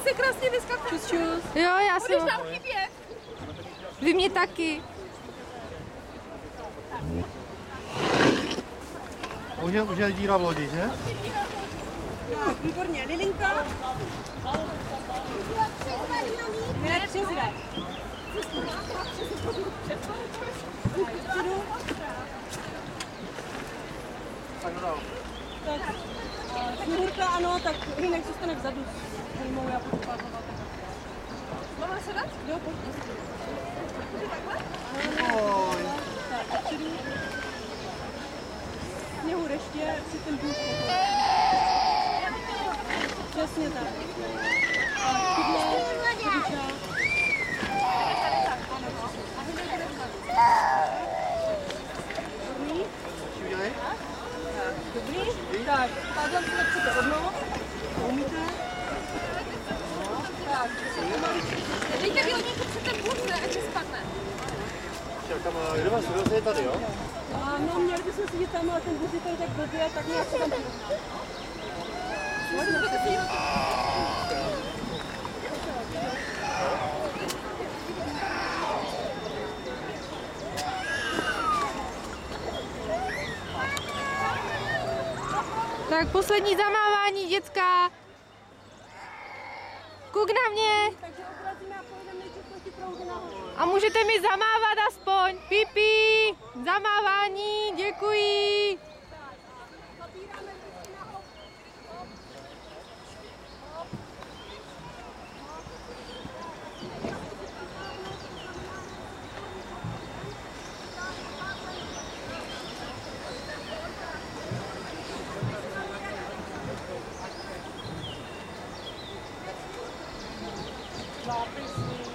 Se krásně vyskakuje. Čus, čus. Jo, já jsem... Budeš nám chybět. Vy mě taky. Už je díra v lodi, že? Tak, výborně. Lilinka. Ne, přizve. Tak, Snůrka, ano, tak Hinek zůstane vzadu. Hlímou, já budu pádlovat. Máme se dát? Jo, pojď. Oj. Tak, dopředu. Sněhu reště, si ten bůh potom. Přesně tak. A chytne, chytčák. Dobrý. Dobrý. Tak, pádlem si nepřijde rovnou. Umíte? Tak, Dejte výhodníku před ten bůh, ne, ať se spadne. Čekám, kde vás je tady, jo? a no, měli bychom sedět tam, ale ten bůh je tady tak blbě, tak nějak se tam přirovná. Tak poslední zamávání, děcka. Kuk na mě. Takže obrazíme a pojedeme nejdřív proti proudu nahoru. A můžete mi zamávat aspoň. Pipi. Zamávání, děkuji. Zabíráme vždycky nahoru. Zápisy.